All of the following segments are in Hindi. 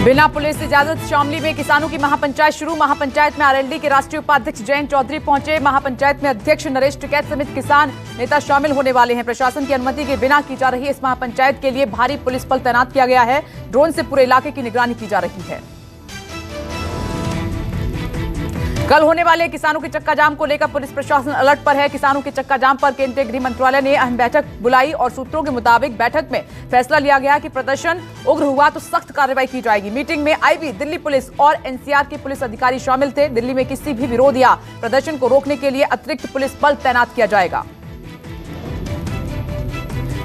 बिना पुलिस इजाजत शामली में किसानों की महापंचायत शुरू। महापंचायत में आरएलडी के राष्ट्रीय उपाध्यक्ष जयंत चौधरी पहुंचे। महापंचायत में अध्यक्ष नरेश टिकैत समेत किसान नेता शामिल होने वाले हैं। प्रशासन की अनुमति के बिना की जा रही इस महापंचायत के लिए भारी पुलिस बल तैनात किया गया है। ड्रोन से पूरे इलाके की निगरानी की जा रही है। कल होने वाले किसानों के चक्का जाम को लेकर पुलिस प्रशासन अलर्ट पर है। किसानों के चक्का जाम पर केंद्रीय गृह मंत्रालय ने अहम बैठक बुलाई और सूत्रों के मुताबिक बैठक में फैसला लिया गया कि प्रदर्शन उग्र हुआ तो सख्त कार्रवाई की जाएगी। मीटिंग में आईबी, दिल्ली पुलिस और एनसीआर के पुलिस अधिकारी शामिल थे। दिल्ली में किसी भी विरोध या प्रदर्शन को रोकने के लिए अतिरिक्त पुलिस बल तैनात किया जाएगा।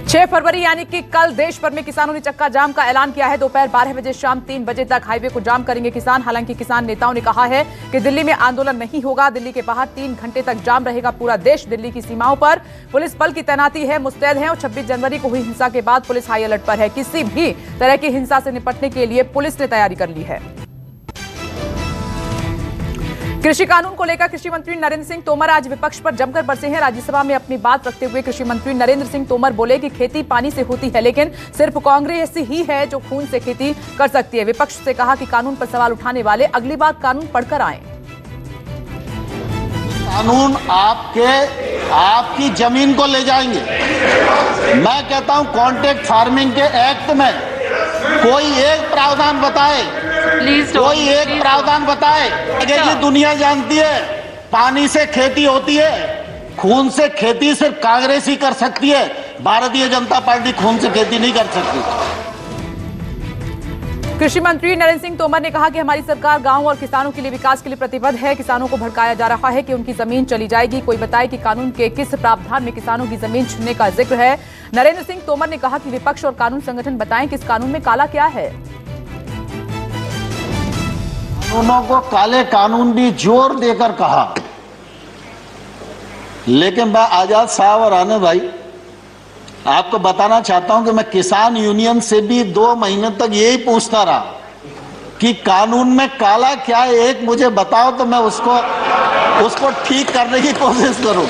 6 फरवरी यानी कि कल देश भर में किसानों ने चक्का जाम का ऐलान किया है। दोपहर 12 बजे शाम 3 बजे तक हाईवे को जाम करेंगे किसान। हालांकि किसान नेताओं ने कहा है कि दिल्ली में आंदोलन नहीं होगा। दिल्ली के बाहर 3 घंटे तक जाम रहेगा पूरा देश। दिल्ली की सीमाओं पर पुलिस बल की तैनाती है, मुस्तैद है और 26 जनवरी को हुई हिंसा के बाद पुलिस हाई अलर्ट पर है। किसी भी तरह की हिंसा से निपटने के लिए पुलिस ने तैयारी कर ली है। कृषि कानून को लेकर कृषि मंत्री नरेंद्र सिंह तोमर आज विपक्ष पर जमकर बरसे हैं। राज्यसभा में अपनी बात रखते हुए कृषि मंत्री नरेंद्र सिंह तोमर बोले कि खेती पानी से होती है, लेकिन सिर्फ कांग्रेस ही है जो खून से खेती कर सकती है। विपक्ष से कहा कि कानून पर सवाल उठाने वाले अगली बार कानून पढ़कर आए। कानून आपकी जमीन को ले जाएंगे। मैं कहता हूं कॉन्ट्रैक्ट फार्मिंग के एक्ट में कोई एक प्रावधान बताए, कोई एक प्रावधान बताए। ये दुनिया जानती है पानी से खेती होती है, खून से खेती सिर्फ कांग्रेस ही कर सकती है। भारतीय जनता पार्टी खून से खेती नहीं कर सकती। कृषि मंत्री नरेंद्र सिंह तोमर ने कहा कि हमारी सरकार गांव और किसानों के लिए विकास के लिए प्रतिबद्ध है। किसानों को भड़काया जा रहा है कि उनकी जमीन चली जाएगी। कोई बताए कि कानून के किस प्रावधान में किसानों की जमीन छीनने का जिक्र है। नरेंद्र सिंह तोमर ने कहा कि विपक्ष और कानून संगठन बताएं कि इस कानून में काला क्या है। कानूनों को काले कानून भी जोर देकर कहा, लेकिन मैं आजाद साहब और आने भाई आपको बताना चाहता हूं कि मैं किसान यूनियन से भी 2 महीने तक यही पूछता रहा कि कानून में काला क्या है, एक मुझे बताओ तो मैं उसको ठीक करने की कोशिश करूं।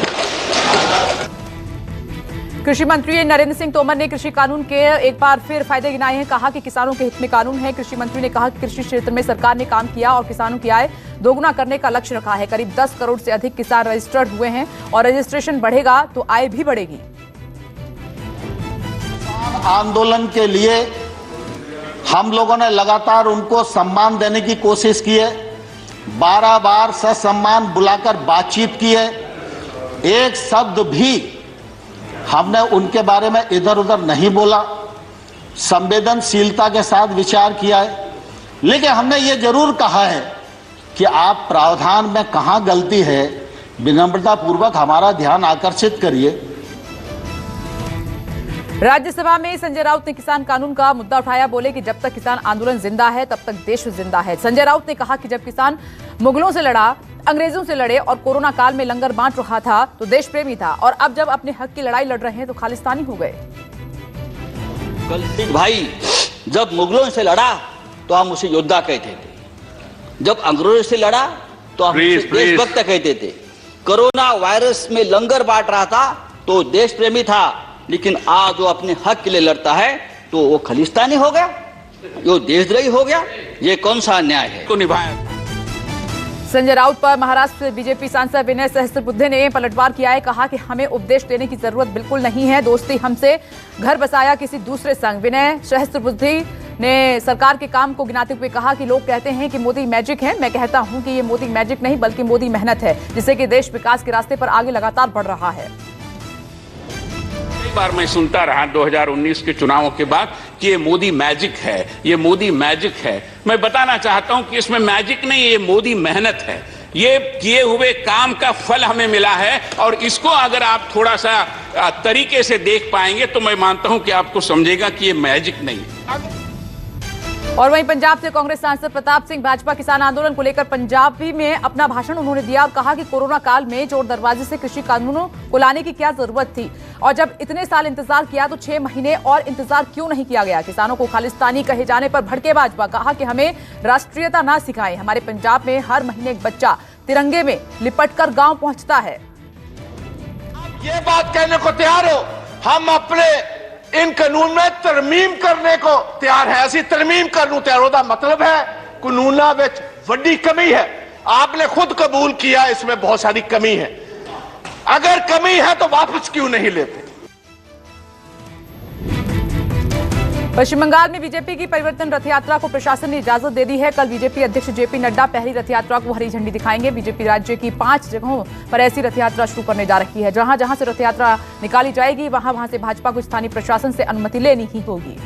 कृषि मंत्री नरेंद्र सिंह तोमर ने कृषि कानून के एक बार फिर फायदे गिनाए हैं। कहा कि किसानों के हित में कानून है। कृषि मंत्री ने कहा कि कृषि क्षेत्र में सरकार ने काम किया और किसानों की आय दोगुना करने का लक्ष्य रखा है। करीब 10 करोड़ से अधिक किसान रजिस्टर्ड हुए हैं और रजिस्ट्रेशन बढ़ेगा तो आय भी बढ़ेगी। आंदोलन के लिए हम लोगों ने लगातार उनको सम्मान देने की कोशिश की है। 12 बार ससम्मान बुलाकर बातचीत की है। एक शब्द भी हमने उनके बारे में इधर उधर नहीं बोला। संवेदनशीलता के साथ विचार किया है, लेकिन हमने ये जरूर कहा है कि आप प्रावधान में कहां गलती है विनम्रता पूर्वक हमारा ध्यान आकर्षित करिए। राज्यसभा में संजय राउत ने किसान कानून का मुद्दा उठाया। बोले कि जब तक किसान आंदोलन जिंदा है तब तक देश जिंदा है। संजय राउत ने कहा कि जब किसान मुगलों से लड़ा, अंग्रेजों से लड़े और कोरोना काल में लंगर बांट रहा था तो देश प्रेमी था, और अब जब अपने हक की लड़ाई लड़ रहे हैं तो खालिस्तानी हो गए। भाई, जब मुगलों से लड़ा तो हम उसे योद्धा कहते थे, जब अंग्रेजों से लड़ा तो हम उसे देशभक्त कहते थे। कोरोना वायरस में लंगर बांट रहा था तो देश प्रेमी था, लेकिन आज वो अपने हक के लिए लड़ता है तो वो खालिस्तानी हो गया, वो देशद्रोही हो गया। ये कौन सा अन्याय है को निभाया। संजय राउत पर महाराष्ट्र बीजेपी सांसद विनय सहस्त्रबुद्धे ने पलटवार किया है। कहा कि हमें उपदेश देने की जरूरत बिल्कुल नहीं है, दोस्ती हमसे घर बसाया किसी दूसरे संग। विनय सहस्त्रबुद्धे ने सरकार के काम को गिनाते हुए कहा कि लोग कहते हैं कि मोदी मैजिक है। मैं कहता हूं कि ये मोदी मैजिक नहीं बल्कि मोदी मेहनत है, जिससे कि देश विकास के रास्ते पर आगे लगातार बढ़ रहा है। बार मैं सुनता रहा 2019 के चुनावों के बाद कि ये मोदी मैजिक है, ये मोदी मैजिक है। मैं बताना चाहता हूं कि इसमें मैजिक नहीं, ये मोदी मेहनत है। ये किए हुए काम का फल हमें मिला है, और इसको अगर आप थोड़ा सा तरीके से देख पाएंगे तो मैं मानता हूं कि आपको समझेगा कि ये मैजिक नहीं है। और वहीं पंजाब से कांग्रेस सांसद प्रताप सिंह भाजपा किसान आंदोलन को लेकर पंजाबी में अपना भाषण उन्होंने दिया और कहा कि कोरोना काल में चोर दरवाजे से कृषि कानूनों को लाने की क्या जरूरत थी, और जब इतने साल इंतजार किया तो 6 महीने और इंतजार क्यों नहीं किया गया। किसानों को खालिस्तानी कहे जाने पर भड़के भाजपा। कहा कि हमें राष्ट्रीयता ना सिखाएं। हमारे पंजाब में हर महीने एक बच्चा तिरंगे में लिपटकर गांव पहुंचता है। ये बात कहने को तैयार हो हम अपने इन कानून में तरमीम करने को तैयार है। असि तरमीम करने तैयार होता मतलब है कानूना में वड्डी कमी है। आपने खुद कबूल किया इसमें बहुत सारी कमी है। अगर कमी है तो वापस क्यों नहीं लेते? पश्चिम बंगाल में बीजेपी की परिवर्तन रथ यात्रा को प्रशासन ने इजाजत दे दी है। कल बीजेपी अध्यक्ष जेपी नड्डा पहली रथ यात्रा को हरी झंडी दिखाएंगे। बीजेपी राज्य की 5 जगहों पर ऐसी रथ यात्रा शुरू करने जा रही है। जहां जहां से रथ यात्रा निकाली जाएगी वहां से भाजपा को स्थानीय प्रशासन से अनुमति लेनी ही होगी।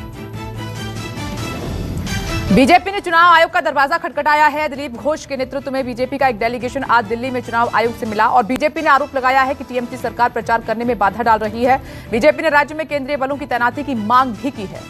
बीजेपी ने चुनाव आयोग का दरवाजा खटखटाया है। दिलीप घोष के नेतृत्व में बीजेपी का एक डेलीगेशन आज दिल्ली में चुनाव आयोग से मिला और बीजेपी ने आरोप लगाया है कि टीएमसी सरकार प्रचार करने में बाधा डाल रही है। बीजेपी ने राज्य में केंद्रीय बलों की तैनाती की मांग भी की है।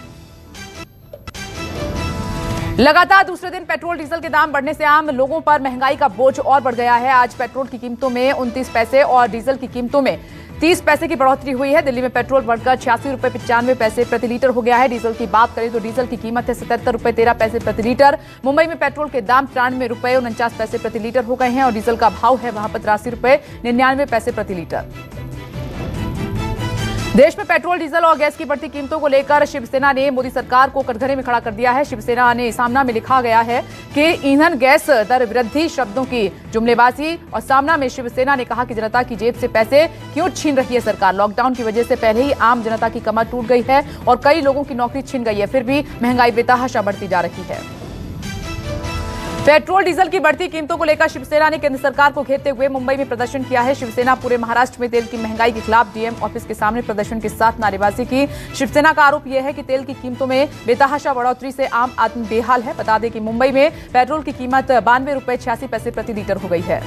लगातार दूसरे दिन पेट्रोल डीजल के दाम बढ़ने से आम लोगों पर महंगाई का बोझ और बढ़ गया है। आज पेट्रोल की कीमतों में 29 पैसे और डीजल की कीमतों में 30 पैसे की बढ़ोतरी हुई है। दिल्ली में पेट्रोल बढ़कर 86 रुपए 95 पैसे प्रति लीटर हो गया है। डीजल की बात करें तो डीजल की कीमत है 77 रुपए 13 पैसे प्रति लीटर। मुंबई में पेट्रोल के दाम 93 रुपए 49 पैसे प्रति लीटर हो गए हैं और डीजल का भाव है वहां पर 83 रुपए 99 पैसे प्रति लीटर। देश में पेट्रोल डीजल और गैस की बढ़ती कीमतों को लेकर शिवसेना ने मोदी सरकार को कटघरे में खड़ा कर दिया है। शिवसेना ने सामना में लिखा गया है कि ईंधन गैस दर वृद्धि शब्दों की जुमलेबाजी और सामना में शिवसेना ने कहा कि जनता की जेब से पैसे क्यों छीन रही है सरकार। लॉकडाउन की वजह से पहले ही आम जनता की कमर टूट गई है और कई लोगों की नौकरी छिन गई है, फिर भी महंगाई बेतहाशा बढ़ती जा रही है। पेट्रोल डीजल की बढ़ती कीमतों को लेकर शिवसेना ने केंद्र सरकार को घेरते हुए मुंबई में प्रदर्शन किया है। शिवसेना पूरे महाराष्ट्र में तेल की महंगाई के खिलाफ डीएम ऑफिस के सामने प्रदर्शन के साथ नारेबाजी की। शिवसेना का आरोप यह है कि तेल की कीमतों में बेतहाशा बढ़ोतरी से आम आदमी बेहाल है। बता दें कि मुंबई में पेट्रोल की कीमत 92 रुपए 86 पैसे प्रति लीटर हो गई है।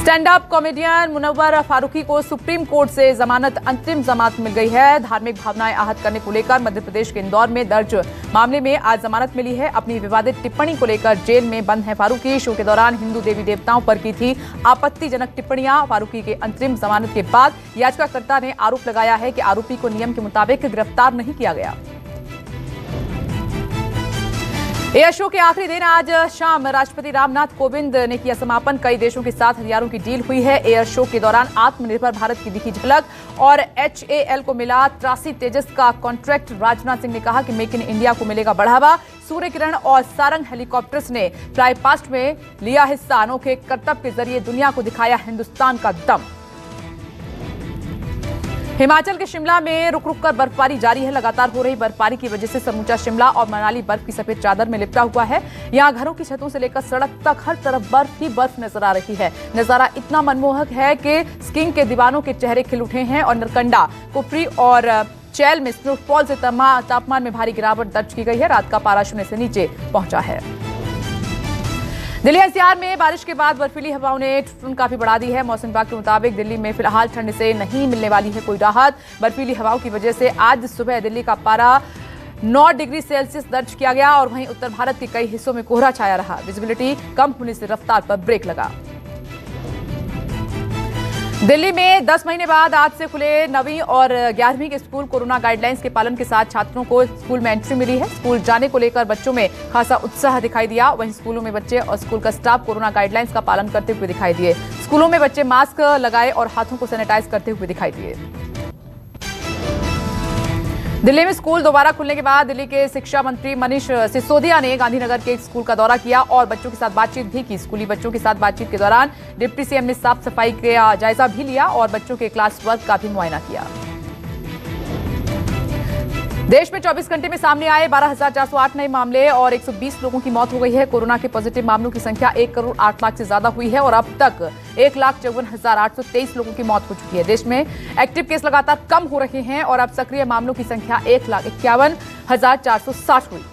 Stand up comedian Munawar Faruqui को सुप्रीम कोर्ट से जमानत अंतरिम जमानत मिल गई है। धार्मिक भावनाएं आहत करने को लेकर मध्य प्रदेश के इंदौर में दर्ज मामले में आज जमानत मिली है। अपनी विवादित टिप्पणी को लेकर जेल में बंद है फारूकी। शो के दौरान हिंदू देवी देवताओं पर की थी आपत्तिजनक टिप्पणियां। फारूकी के अंतरिम जमानत के बाद याचिकाकर्ता ने आरोप लगाया है कि आरोपी को नियम के मुताबिक गिरफ्तार नहीं किया गया। एयर शो के आखिरी दिन आज शाम राष्ट्रपति रामनाथ कोविंद ने किया समापन। कई देशों के साथ हथियारों की डील हुई है। एयर शो के दौरान आत्मनिर्भर भारत की दिखी झलक और HAL को मिला 83 तेजस का कॉन्ट्रैक्ट। राजनाथ सिंह ने कहा कि मेक इन इंडिया को मिलेगा बढ़ावा। सूर्य किरण और सारंग हेलीकॉप्टर्स ने फ्लाई पास्ट में लिया हिस्सा। अनोखे करतब के जरिए दुनिया को दिखाया हिंदुस्तान का दम। हिमाचल के शिमला में रुक रुक कर बर्फबारी जारी है। लगातार हो रही बर्फबारी की वजह से समूचा शिमला और मनाली बर्फ की सफेद चादर में लिपटा हुआ है। यहां घरों की छतों से लेकर सड़क तक हर तरफ बर्फ ही बर्फ नजर आ रही है। नजारा इतना मनमोहक है कि स्कीइंग के दीवानों के चेहरे खिल उठे हैं और नरकंडा, कुफरी और चैल में स्नोफॉल से तापमान में भारी गिरावट दर्ज की गई है। रात का पारा शून्य से नीचे पहुंचा है। दिल्ली एनसीआर में बारिश के बाद बर्फीली हवाओं ने ठिठुरन काफी बढ़ा दी है। मौसम विभाग के मुताबिक दिल्ली में फिलहाल ठंड से नहीं मिलने वाली है कोई राहत। बर्फीली हवाओं की वजह से आज सुबह दिल्ली का पारा 9 डिग्री सेल्सियस दर्ज किया गया और वहीं उत्तर भारत के कई हिस्सों में कोहरा छाया रहा। विजिबिलिटी कम होने से रफ्तार पर ब्रेक लगा। दिल्ली में 10 महीने बाद आज से खुले 9वीं और 11वीं के स्कूल। कोरोना गाइडलाइंस के पालन के साथ छात्रों को स्कूल में एंट्री मिली है। स्कूल जाने को लेकर बच्चों में खासा उत्साह दिखाई दिया। वहीं स्कूलों में बच्चे और स्कूल का स्टाफ कोरोना गाइडलाइंस का पालन करते हुए दिखाई दिए। स्कूलों में बच्चे मास्क लगाए और हाथों को सैनिटाइज करते हुए दिखाई दिए। दिल्ली में स्कूल दोबारा खुलने के बाद दिल्ली के शिक्षा मंत्री मनीष सिसोदिया ने गांधीनगर के एक स्कूल का दौरा किया और बच्चों के साथ बातचीत भी की। स्कूली बच्चों के साथ बातचीत के दौरान डिप्टी सीएम ने साफ सफाई का जायजा भी लिया और बच्चों के क्लास वर्क का भी मुआयना किया। देश में 24 घंटे में सामने आए 12,408 नए मामले और 120 लोगों की मौत हो गई है। कोरोना के पॉजिटिव मामलों की संख्या 1 करोड़ 8 लाख से ज्यादा हुई है और अब तक 1,54,823 लोगों की मौत हो चुकी है। देश में एक्टिव केस लगातार कम हो रहे हैं और अब सक्रिय मामलों की संख्या 1,51,460 हुई।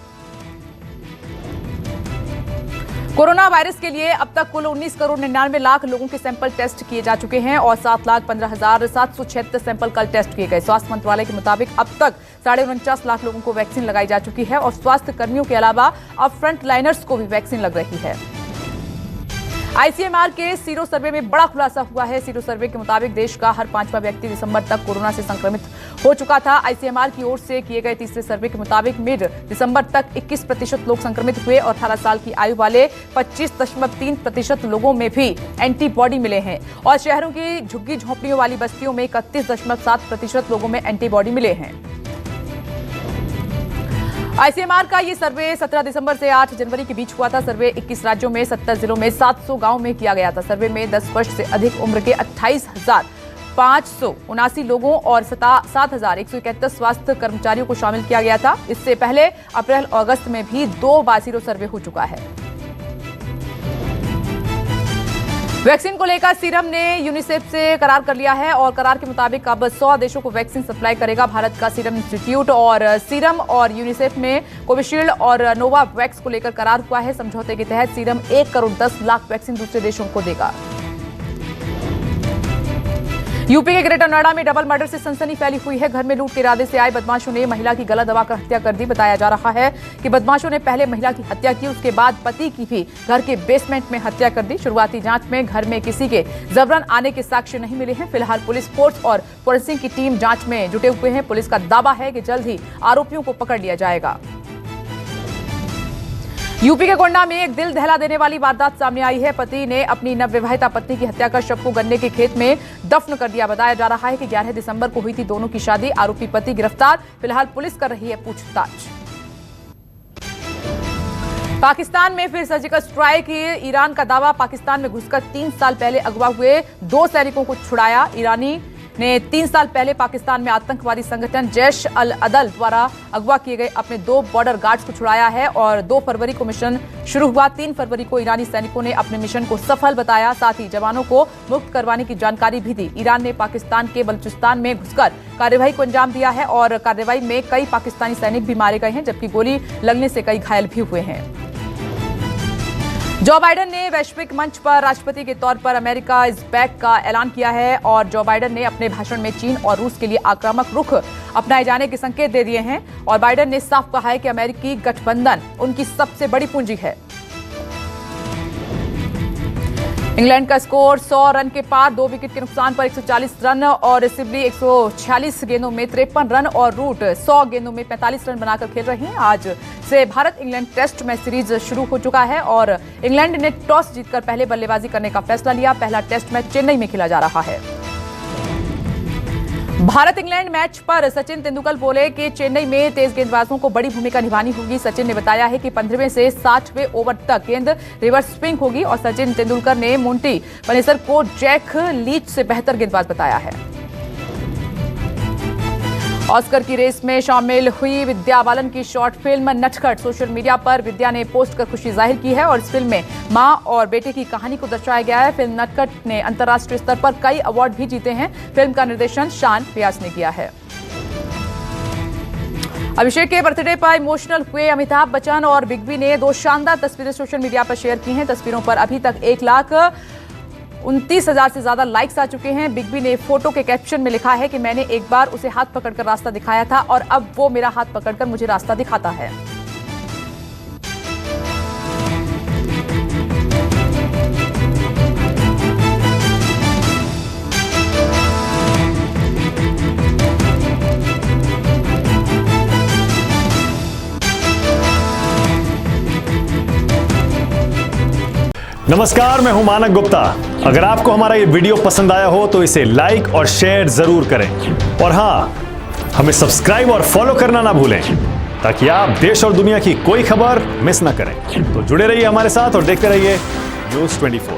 कोरोना वायरस के लिए अब तक कुल 19 करोड़ 99 लाख लोगों के सैंपल टेस्ट किए जा चुके हैं और 7,15,776 सैंपल कल टेस्ट किए गए। स्वास्थ्य मंत्रालय के मुताबिक अब तक 49.5 लाख लोगों को वैक्सीन लगाई जा चुकी है और स्वास्थ्य कर्मियों के अलावा अब फ्रंट लाइनर्स को भी वैक्सीन लग रही है। आईसीएमआर के सीरो सर्वे में बड़ा खुलासा हुआ है। सीरो सर्वे के मुताबिक देश का हर 5वां व्यक्ति दिसंबर तक कोरोना से संक्रमित हो चुका था। आईसीएमआर की ओर से किए गए तीसरे सर्वे के मुताबिक मिड दिसंबर तक 21% लोग संक्रमित हुए और 18 साल की आयु वाले 25.3% लोगों में भी एंटीबॉडी मिले हैं और शहरों की झुग्गी झोंपड़ियों वाली बस्तियों में 31.7% लोगों में एंटीबॉडी मिले हैं। आईसीएमआर का ये सर्वे 17 दिसंबर से 8 जनवरी के बीच हुआ था। सर्वे 21 राज्यों में 70 जिलों में 700 गांवों में किया गया था। सर्वे में 10 वर्ष से अधिक उम्र के 28,579 लोगों और 7,171 स्वास्थ्य कर्मचारियों को शामिल किया गया था। इससे पहले अप्रैल और अगस्त में भी 2 बार सीरो सर्वे हो चुका है। वैक्सीन को लेकर सीरम ने यूनिसेफ से करार कर लिया है और करार के मुताबिक अब 100 देशों को वैक्सीन सप्लाई करेगा भारत का सीरम इंस्टीट्यूट। और सीरम और यूनिसेफ में कोविशील्ड और नोवावैक्स को लेकर करार हुआ है। समझौते के तहत सीरम 1 करोड़ 10 लाख वैक्सीन दूसरे देशों को देगा। यूपी के ग्रेटर नोएडा में डबल मर्डर से सनसनी फैली हुई है। घर में लूट के इरादे से आए बदमाशों ने महिला की गला दबाकर हत्या कर दी। बताया जा रहा है कि बदमाशों ने पहले महिला की हत्या की, उसके बाद पति की भी घर के बेसमेंट में हत्या कर दी। शुरुआती जांच में घर में किसी के जबरन आने के साक्ष्य नहीं मिले हैं। फिलहाल पुलिस फोर्स और फोरेंसिक की टीम जांच में जुटे हुए हैं। पुलिस का दावा है कि जल्द ही आरोपियों को पकड़ लिया जाएगा। यूपी के गोंडा में एक दिल दहला देने वाली वारदात सामने आई है। पति ने अपनी नवविवाहिता पत्नी की हत्या कर शव को गन्ने के खेत में दफन कर दिया। बताया जा रहा है कि 11 दिसंबर को हुई थी दोनों की शादी। आरोपी पति गिरफ्तार। फिलहाल पुलिस कर रही है पूछताछ। पाकिस्तान में फिर सर्जिकल स्ट्राइक। ईरान का दावा, पाकिस्तान में घुसकर 3 साल पहले अगवा हुए 2 सैनिकों को छुड़ाया। ईरानी ने 3 साल पहले पाकिस्तान में आतंकवादी संगठन जैश अल अदल द्वारा अगवा किए गए अपने 2 बॉर्डर गार्ड्स को छुड़ाया है और 2 फरवरी को मिशन शुरू हुआ। 3 फरवरी को ईरानी सैनिकों ने अपने मिशन को सफल बताया। साथ ही जवानों को मुक्त करवाने की जानकारी भी दी। ईरान ने पाकिस्तान के बलूचिस्तान में घुसकर कार्रवाई को अंजाम दिया है और कार्रवाई में कई पाकिस्तानी सैनिक भी मारे गए हैं, जबकि गोली लगने से कई घायल भी हुए हैं। जो बाइडेन ने वैश्विक मंच पर राष्ट्रपति के तौर पर अमेरिका इज बैक का ऐलान किया है और जो बाइडेन ने अपने भाषण में चीन और रूस के लिए आक्रामक रुख अपनाए जाने के संकेत दे दिए हैं और बाइडेन ने साफ कहा है कि अमेरिकी गठबंधन उनकी सबसे बड़ी पूंजी है। इंग्लैंड का स्कोर 100 रन के पार, 2 विकेट के नुकसान पर 140 रन और सिबली 146 गेंदों में 53 रन और रूट 100 गेंदों में 45 रन बनाकर खेल रहे हैं। आज से Bharat England test match series शुरू हो चुका है और इंग्लैंड ने टॉस जीतकर पहले बल्लेबाजी करने का फैसला लिया। पहला टेस्ट मैच चेन्नई में खेला जा रहा है। भारत इंग्लैंड मैच पर सचिन तेंदुलकर बोले कि चेन्नई में तेज गेंदबाजों को बड़ी भूमिका निभानी होगी। सचिन ने बताया है कि 15वें से 60वें ओवर तक गेंद रिवर्स स्विंग होगी और सचिन तेंदुलकर ने मोंटी पनेसर को जैक लीच से बेहतर गेंदबाज बताया है। ऑस्कर की रेस में शामिल हुई विद्या बालन की शॉर्ट फिल्म नटखट सोशल मीडिया पर विद्या ने पोस्ट कर खुशी जाहिर की है और इस फिल्म में मां और बेटे की कहानी को दर्शाया गया है। फिल्म नटखट ने अंतर्राष्ट्रीय स्तर पर कई अवार्ड भी जीते हैं। फिल्म का निर्देशन शान व्यास ने किया है। अभिषेक के बर्थडे पर इमोशनल हुए अमिताभ बच्चन और बिग बी ने 2 शानदार तस्वीरें सोशल मीडिया पर शेयर की हैं। तस्वीरों पर अभी तक 1,29,000 से ज्यादा लाइक्स आ चुके हैं। बिग बी ने फोटो के कैप्शन में लिखा है कि मैंने एक बार उसे हाथ पकड़कर रास्ता दिखाया था और अब वो मेरा हाथ पकड़कर मुझे रास्ता दिखाता है। नमस्कार, मैं हूं मानक गुप्ता। अगर आपको हमारा ये वीडियो पसंद आया हो तो इसे लाइक और शेयर जरूर करें और हां, हमें सब्सक्राइब और फॉलो करना ना भूलें ताकि आप देश और दुनिया की कोई खबर मिस ना करें। तो जुड़े रहिए हमारे साथ और देखते रहिए न्यूज़ 24।